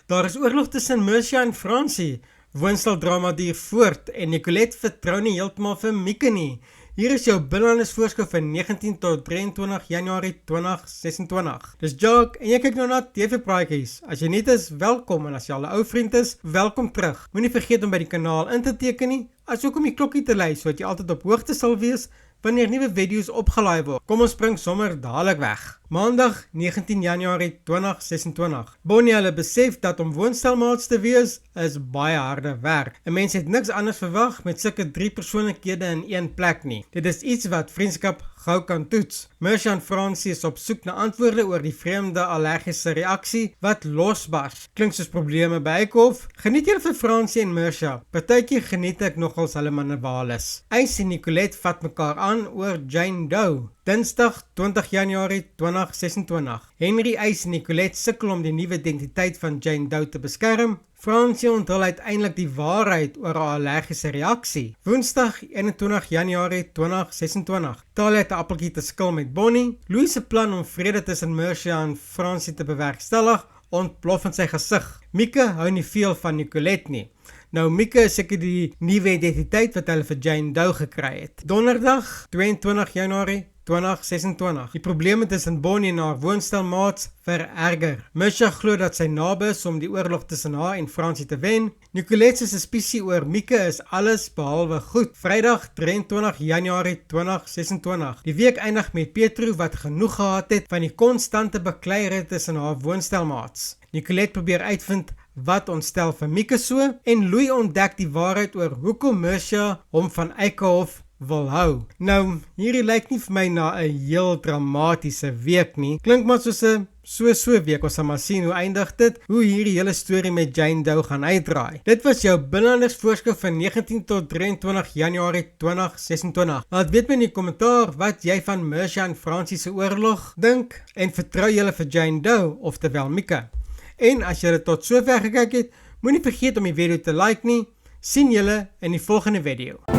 Daar is oorlog tussen Mercia en Fransie. Woonsteldrama duur voort en Nicolette vertrou nie heeltemal vir Mieke nie. Hier is jou binnelanders voorskou van 19 tot 23 Januarie 2026. Dis Jock en jy kyk nou na TV Praatjies. As jy net is, welkom, en as jy al 'n ou vriend is, welkom terug. Moenie vergeet om by die kanaal in te teken nie, asook om die klokkie te lui sodat jy altyd op hoogte sal wees wanneer nuwe video's opgelaai word. Kom ons spring sommer dadelik weg. Maandag 19 Januarie 2026. Bonnie hulle besef dat om woonstelmaats te wees is baie harde werk. 'n Mens het niks anders verwag met sulke 3 persoonlikhede in een plek nie. Dit is iets wat vriendskap gou kan toets. Mercia en Fransie is op soek na antwoorde oor die vreemde allergiese reaksie wat losbars. Klink soos probleme by Eikhof. Geniet julle vir Fransie en Mercia. Partytjie geniet ek nogals hulle manewales. Eis en Nicolette vat mekaar aan oor Jane Doe. Dinsdag 20 Januarie 2026. Henry eis en Nicolette sukkel om die nuwe identiteit van Jane Doe te beskerm. Fransie onthul uiteindelik die waarheid oor haar allergiese reaksie. Woensdag 21 Januarie 2026. Talia het 'n appeltjie te skil met Bonnie. Louis se plan om vrede tussen Mercia en Fransie te bewerkstellig ontplof in sy gesig. Mieke hou nie veel van Nicolette nie. Nou Mieke is seker die nuwe identiteit wat hulle vir Jane Doe gekry het. Donderdag 22 Januarie 2026. Die probleme tussen Bonnie en haar woonstelmaats vererger. Mercia glo dat sy naby is om die oorlog tussen haar en Fransie te wen. Nicolette se suspisie oor Mieke is alles behalwe goed. Vrydag 23 Januarie 2026. Die week eindig met Petro wat genoeg gehad het van die konstante bekleierery tussen haar woonstelmaats. Nicolette probeer uitvind wat ontstel vir Mieke so en Louis ontdek die waarheid oor hoekom Mercia hom van Eikhof wil hou. Nou, hierdie lyk nie vir my na 'n heel dramatiese week nie. Klink maar soos 'n so week. Ons sal maar sien hoe eindig dit, hoe hierdie hele storie met Jane Doe gaan uitdraai. Dit was jou binnelanders voorskou van 19 tot 23 Januarie 2026. Laat weet my in die kommentaar wat jy van Mercia en Fransie se oorlog dink en vertrou julle vir Jane Doe, oftewel Mieke. En as jy tot sover gekyk het, moenie vergeet om die video te like nie. Sien julle in die volgende video.